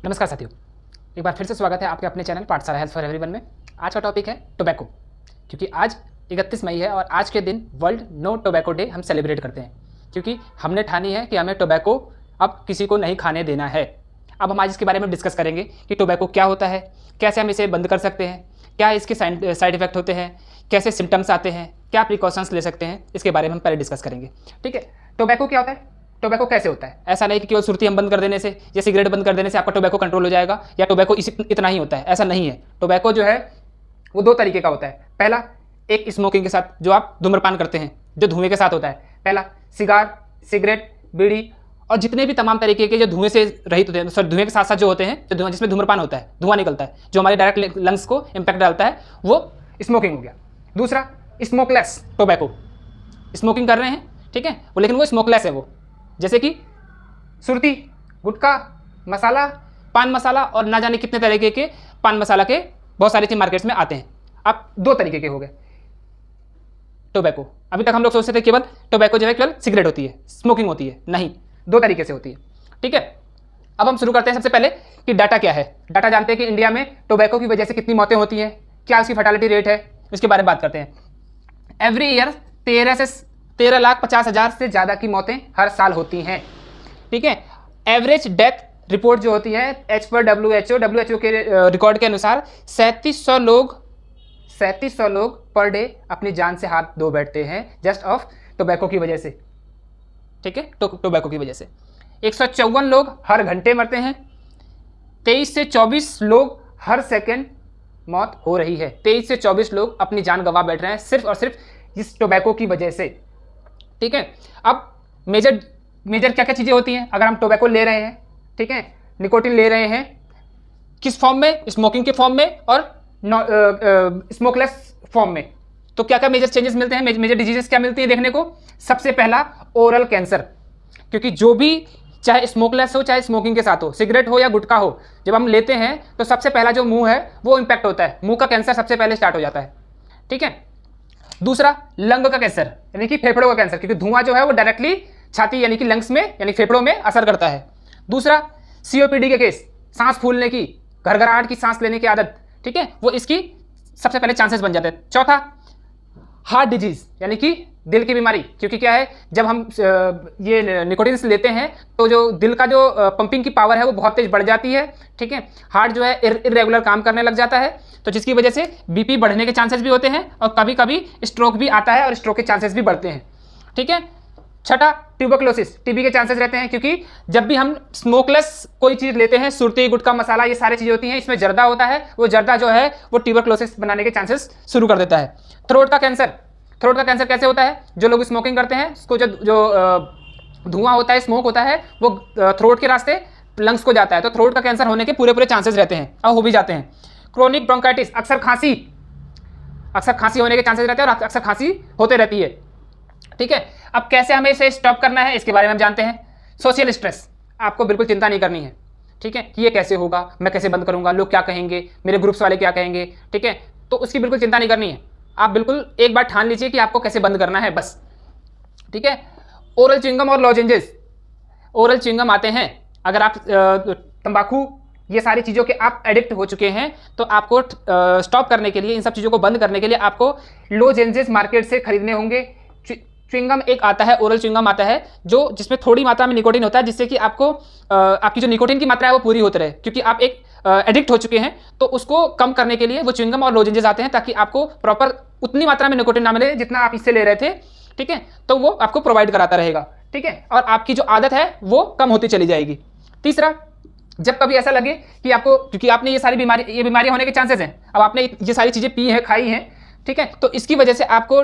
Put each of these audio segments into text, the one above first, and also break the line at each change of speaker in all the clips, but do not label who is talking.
नमस्कार साथियों, एक बार फिर से स्वागत है आपके अपने चैनल पाठशाला हेल्थ फॉर एवरीवन में। आज का टॉपिक है टोबैको, क्योंकि आज 31 मई है और आज के दिन वर्ल्ड नो टोबैको डे हम सेलिब्रेट करते हैं, क्योंकि हमने ठानी है कि हमें टोबैको अब किसी को नहीं खाने देना है। अब हम आज इसके बारे में डिस्कस करेंगे कि टोबैको क्या होता है, कैसे हम इसे बंद कर सकते हैं, क्या इसके साइड इफेक्ट होते हैं, कैसे सिम्टम्स आते हैं, क्या प्रिकॉशंस ले सकते हैं, इसके बारे में हम पहले डिस्कस करेंगे। ठीक है, टोबैको क्या होता है, टोबैको कैसे होता है। ऐसा नहीं कि केवल सुर्ती हम बंद कर देने से या सिगरेट बंद कर देने से आपका टोबैको कंट्रोल हो जाएगा या टोबैको इतना ही होता है, ऐसा नहीं है। टोबैको जो है वो दो तरीके का होता है। पहला, एक स्मोकिंग के साथ, जो आप धूम्रपान करते हैं, जो धुएं के साथ होता है। पहला सिगार, सिगरेट, बीड़ी और जितने भी तमाम तरीके के जो धुएं से रहित होते हैं, धुएं के साथ साथ जो होते हैं, जो धुआं जिसमें धूम्रपान होता है, धुआं निकलता है, जो हमारे डायरेक्ट लंग्स को इम्पैक्ट डालता है, वो स्मोकिंग हो गया। दूसरा, स्मोकलेस टोबैको, स्मोकिंग कर रहे हैं, ठीक है वो, लेकिन वो स्मोकलेस है। वो जैसे कि सुरती, गुटखा, मसाला, पान मसाला और ना जाने कितने तरीके के पान मसाला के बहुत सारी चीज मार्केट्स में आते हैं। अब दो तरीके के हो गए टोबैको। अभी तक हम लोग सोचते थे केवल टोबैको जो है केवल सिगरेट होती है, स्मोकिंग होती है, नहीं, दो तरीके से होती है। ठीक है, अब हम शुरू करते हैं सबसे पहले कि डाटा क्या है। डाटा जानते हैं कि इंडिया में टोबैको की वजह से कितनी मौतें होती हैं, क्या उसकी फर्टालिटी रेट है, इसके बारे में बात करते हैं। एवरी ईयर 13,50,000 से ज़्यादा की मौतें हर साल होती हैं। ठीक है, एवरेज डेथ रिपोर्ट जो होती है एज पर WHO के रिकॉर्ड के अनुसार 3700 लोग पर डे अपनी जान से हाथ धो बैठते हैं जस्ट ऑफ टोबैको की वजह से। ठीक है, टोबैको की वजह से 154 लोग हर घंटे मरते हैं। 23 से 24 लोग हर सेकेंड मौत हो रही है। 23 से 24 लोग अपनी जान गंवा बैठ रहे हैं सिर्फ और सिर्फ इस टोबैको की वजह से। ठीक है, अब मेजर क्या क्या चीज़ें होती हैं अगर हम टोबैको ले रहे हैं। ठीक है, निकोटिन ले रहे हैं, किस फॉर्म में, स्मोकिंग के फॉर्म में और स्मोकलेस फॉर्म में, तो क्या क्या मेजर चेंजेस मिलते हैं, मेजर डिजीजेस क्या मिलती हैं देखने को। सबसे पहला, ओरल कैंसर, क्योंकि जो भी चाहे स्मोकलेस हो चाहे स्मोकिंग के साथ हो, सिगरेट हो या गुटखा हो, जब हम लेते हैं तो सबसे पहला जो मुंह है वो इंपैक्ट होता है, मुंह का कैंसर सबसे पहले स्टार्ट हो जाता है। ठीक है, दूसरा, लंग का कैंसर यानी कि फेफड़ों का कैंसर, क्योंकि धुआं जो है वो डायरेक्टली छाती यानी कि लंग्स में यानी फेफड़ों में असर करता है। दूसरा, COPD के केस, सांस फूलने की, घरघराहट की सांस लेने की आदत, ठीक है, वो इसकी सबसे पहले चांसेस बन जाते हैं। चौथा, हार्ट डिजीज यानी कि दिल की बीमारी, क्योंकि क्या है जब हम ये निकोटिन लेते हैं तो जो दिल का जो पंपिंग की पावर है वो बहुत तेज बढ़ जाती है। ठीक है, हार्ट जो है इरेगुलर काम करने लग जाता है, तो जिसकी वजह से BP बढ़ने के चांसेस भी होते हैं और कभी कभी स्ट्रोक भी आता है और स्ट्रोक के चांसेस भी बढ़ते हैं। ठीक है, छठा, ट्यूबरक्लोसिस, TB के चांसेस रहते हैं, क्योंकि जब भी हम स्मोकलेस कोई चीज़ लेते हैं, सुरती, गुटखा, मसाला, ये सारी चीज़ें होती हैं, इसमें जर्दा होता है, वो जर्दा जो है वो ट्यूबरक्लोसिस बनाने के चांसेस शुरू कर देता है। थ्रोट का कैंसर, थ्रोट का कैंसर कैसे होता है, जो लोग स्मोकिंग करते हैं उसको जो धुआं होता है, स्मोक होता है, वो थ्रोट के रास्ते लंग्स को जाता है, तो थ्रोट का कैंसर होने के पूरे चांसेस रहते हैं और हो भी जाते हैं। क्रोनिक ब्रोंकाइटिस, अक्सर खांसी होने के चांसेस रहते हैं और अक्सर खांसी होते रहती है। ठीक है, अब कैसे हमें इसे स्टॉप करना है इसके बारे में हम जानते हैं। सोशल स्ट्रेस, आपको बिल्कुल चिंता नहीं करनी है। ठीक है, कि ये कैसे होगा, मैं कैसे बंद करूंगा, लोग क्या कहेंगे, मेरे ग्रुप्स वाले क्या कहेंगे। ठीक है, तो उसकी बिल्कुल चिंता नहीं करनी है, आप बिल्कुल एक बार ठान लीजिए कि आपको कैसे बंद करना है बस। ठीक है, ओरल च्युइंगम और लॉजेंजेस, ओरल च्युइंगम आते हैं, अगर आप तंबाकू ये सारी चीज़ों के आप एडिक्ट हो चुके हैं तो आपको स्टॉप करने के लिए, इन सब चीज़ों को बंद करने के लिए आपको लॉजेंजेस मार्केट से खरीदने होंगे। च्युइंगम एक आता है, ओरल च्युइंगम आता है, जो जिसमें थोड़ी मात्रा में निकोटिन होता है, जिससे कि आपको आपकी जो निकोटिन की मात्रा है वो पूरी होती रहे, क्योंकि आप एक एडिक्ट हो चुके हैं, तो उसको कम करने के लिए वो च्युइंगम और लॉजेंजेस आते हैं, ताकि आपको प्रॉपर उतनी मात्रा में निकोटिन ना मिले जितना आप इससे ले रहे थे। ठीक है, तो वो आपको प्रोवाइड कराता रहेगा। ठीक है, और आपकी जो आदत है वो कम होती चली जाएगी। तीसरा, जब कभी ऐसा लगे कि आपको, क्योंकि आपने ये बीमारियां होने के चांसेस हैं, अब आपने ये सारी चीज़ें पी हैं, खाई हैं, ठीक है, तो इसकी वजह से आपको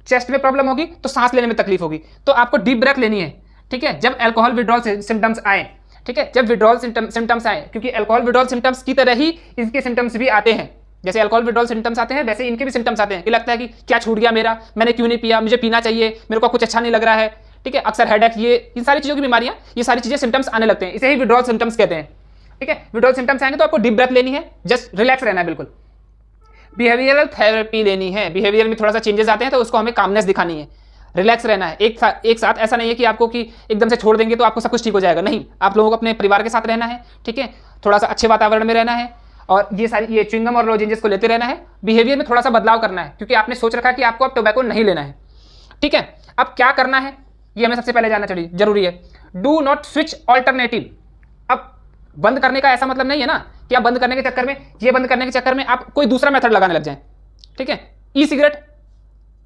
चेस्ट में प्रॉब्लम होगी, तो सांस लेने में तकलीफ होगी, तो आपको डीप ब्रेथ लेनी है। ठीक है, जब अल्कोहल विड्रॉल सिम्टम्स आए, ठीक है, जब विड्रॉल सिम्टम्स आए, क्योंकि अल्कोहल विड्रॉल सिम्टम्स की तरह ही इनके सिम्टम्स भी आते हैं, जैसे अल्कोहल विड्रॉल सिम्टम्स आते हैं वैसे इनके भी सिम्टम्स आते हैं कि लगता है कि क्या छूट गया मेरा, मैंने क्यों नहीं पिया, मुझे पीना चाहिए, मेरे को कुछ अच्छा नहीं लग रहा है। ठीक है, अक्सर हेडेक, ये इन सारी चीज़ों की बीमारियां, ये सारी चीज़ें सिम्टम्स आने लगते हैं, इसे ही विड्रॉल सिम्टम्स कहते हैं। ठीक है, विड्रॉल सिम्टम्स आएंगे तो आपको डीप ब्रेथ लेनी है, जस्ट रिलैक्स रहना है बिल्कुल। बिहेवियरल थेरेपी लेनी है, बिहेवियर में थोड़ा सा चेंजेस आते हैं तो उसको हमें कामनेस दिखानी है। रिलैक्स रहना है एक साथ। ऐसा नहीं है कि आपको कि एकदम से छोड़ देंगे तो आपको सब कुछ ठीक हो जाएगा, नहीं, आप लोगों को अपने परिवार के साथ रहना है, ठीक है, थोड़ा सा अच्छे वातावरण में रहना है और ये च्युइंगम और लॉजेंजेस को लेते रहना है। बिहेवियर में थोड़ा सा बदलाव करना है क्योंकि आपने सोच रखा है कि आपको अब टोबैको नहीं लेना है, ठीक है। अब क्या करना है ये हमें सबसे पहले जानना जरूरी है। Do not switch alternative. अब बंद करने का ऐसा मतलब नहीं है ना कि आप बंद करने के चक्कर में, ये बंद करने के चक्कर में आप कोई दूसरा मेथड लगाने लग जाएं, ठीक है। ई सिगरेट,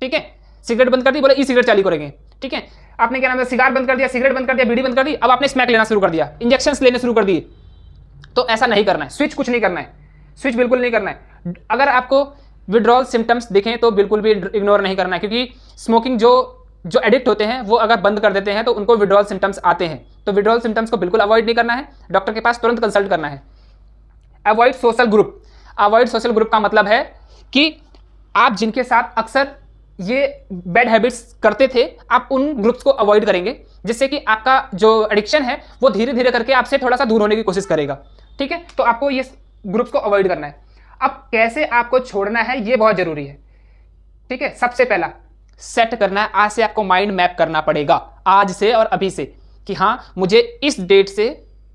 ठीक है, सिगरेट बंद कर दी, बोले ई सिगरेट चालू करेंगे, ठीक है। आपने क्या नाम है, सिगार बंद कर दिया, सिगरेट बंद कर दिया, बीड़ी बंद कर दी, अब आपने स्मैक लेना शुरू कर दिया, इंजेक्शंस लेने शुरू कर दिए। तो ऐसा नहीं करना है, स्विच कुछ नहीं करना है, स्विच बिल्कुल नहीं करना है। अगर आपको विड्रॉल सिम्टम्स दिखें तो बिल्कुल भी इग्नोर नहीं करना है क्योंकि स्मोकिंग जो एडिक्ट होते हैं वो अगर बंद कर देते हैं तो उनको विड्रॉल सिम्टम्स आते हैं। तो विड्रॉल सिम्टम्स को बिल्कुल अवॉइड नहीं करना है, डॉक्टर के पास तुरंत कंसल्ट करना है। Avoid social group. Avoid social group का मतलब है कि आप जिनके साथ अक्सर ये बैड हैबिट्स करते थे आप उन ग्रुप्स को अवॉइड करेंगे, जिससे कि आपका जो एडिक्शन है वो धीरे धीरे करके आपसे थोड़ा सा दूर होने की कोशिश करेगा, ठीक है। तो आपको ये ग्रुप्स को अवॉइड करना है। अब कैसे आपको छोड़ना है ये बहुत जरूरी है, ठीक है। सबसे पहला सेट करना है, आज से आपको माइंड मैप करना पड़ेगा, आज से और अभी से, कि हाँ मुझे इस डेट से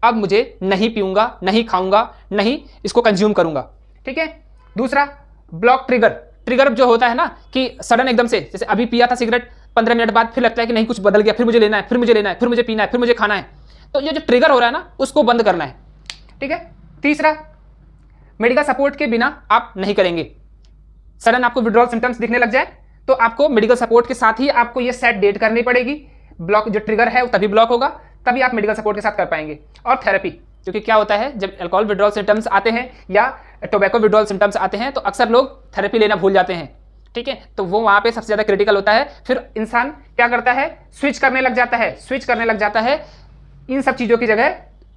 अब मुझे नहीं पीऊंगा, नहीं खाऊंगा, नहीं इसको कंज्यूम करूंगा, ठीक है। दूसरा ब्लॉक ट्रिगर। ट्रिगर जो होता है ना कि सडन एकदम से, जैसे अभी पिया था सिगरेट, 15 मिनट बाद फिर लगता है कि नहीं कुछ बदल गया, फिर मुझे लेना है, फिर मुझे लेना है, फिर मुझे पीना है, फिर मुझे खाना है। तो ये जो ट्रिगर हो रहा है ना उसको बंद करना है, ठीक है। तीसरा, मेडिकल सपोर्ट के बिना आप नहीं करेंगे। सडन आपको विड्रॉल सिम्टम्स दिखने लग जाए तो आपको मेडिकल सपोर्ट के साथ ही आपको ये सेट डेट करनी पड़ेगी। ब्लॉक जो ट्रिगर है वो तभी ब्लॉक होगा, तभी आप मेडिकल सपोर्ट के साथ कर पाएंगे। और थेरेपी, क्योंकि क्या होता है जब अल्कोहल विड्रॉल सिम्टम्स आते हैं या टोबैको विड्रॉल सिम्टम्स आते हैं तो अक्सर लोग थेरेपी लेना भूल जाते हैं, ठीक है। तो वो वहाँ पे सबसे ज़्यादा क्रिटिकल होता है। फिर इंसान क्या करता है, स्विच करने लग जाता है इन सब चीज़ों की जगह।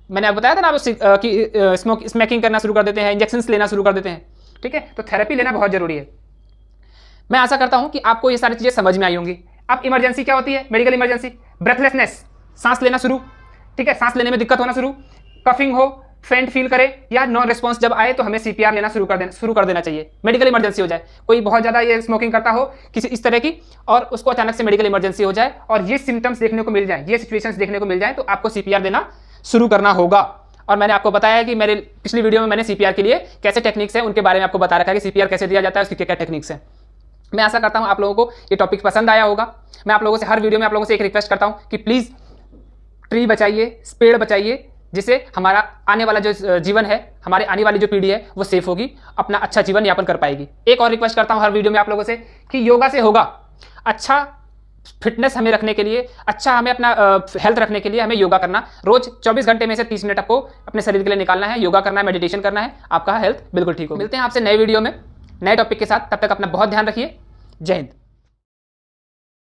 मैंने आपको बताया था ना कि स्मोकिंग करना शुरू कर देते हैं, इंजेक्शंस लेना शुरू कर देते हैं, ठीक है। तो थेरेपी लेना बहुत जरूरी है। मैं आशा करता हूं कि आपको ये सारी चीज़ें समझ में आई होंगी। अब इमरजेंसी क्या होती है, मेडिकल इमरजेंसी, ब्रेथलेसनेस, सांस लेना शुरू, ठीक है, सांस लेने में दिक्कत होना शुरू, कफिंग हो, फेंट फील करे या नॉन रिस्पॉन्स जब आए तो हमें सीपीआर लेना शुरू कर देना चाहिए। मेडिकल इमरजेंसी हो जाए, कोई बहुत ज़्यादा ये स्मोकिंग करता हो किसी इस तरह की और उसको अचानक से मेडिकल इमरजेंसी हो जाए और ये सिम्टम्स देखने को मिल जाए, ये सिचुएशंस देखने को मिल जाए तो आपको सीपीआर देना शुरू करना होगा। और मैंने आपको बताया कि मेरे पिछली वीडियो में मैंने सीपीआर के लिए कैसे टेक्निक्स हैं उनके बारे में आपको बता रखा है कि सीपीआर कैसे दिया जाता है, उसकी क्या क्या टेक्निक्स हैं। मैं आशा करता हूं आप लोगों को ये टॉपिक पसंद आया होगा। मैं आप लोगों से हर वीडियो में आप लोगों से एक रिक्वेस्ट करता हूं कि प्लीज़ ट्री बचाइए, पेड़ बचाइए, जिससे हमारा आने वाला जो जीवन है, हमारे आने वाली जो पीढ़ी है वो सेफ होगी, अपना अच्छा जीवन यापन कर पाएगी। एक और रिक्वेस्ट करता हूं हर वीडियो में आप लोगों से कि योगा से होगा अच्छा फिटनेस हमें रखने के लिए, अच्छा हमें अपना हेल्थ रखने के लिए हमें योगा करना, रोज 24 घंटे में से 30 मिनट आपको अपने शरीर के लिए निकालना है, योगा करना है, मेडिटेशन करना है, आपका हेल्थ बिल्कुल ठीक हो। मिलते हैं आपसे नए वीडियो में नए टॉपिक के साथ, तब तक अपना बहुत ध्यान रखिए। जय हिंद।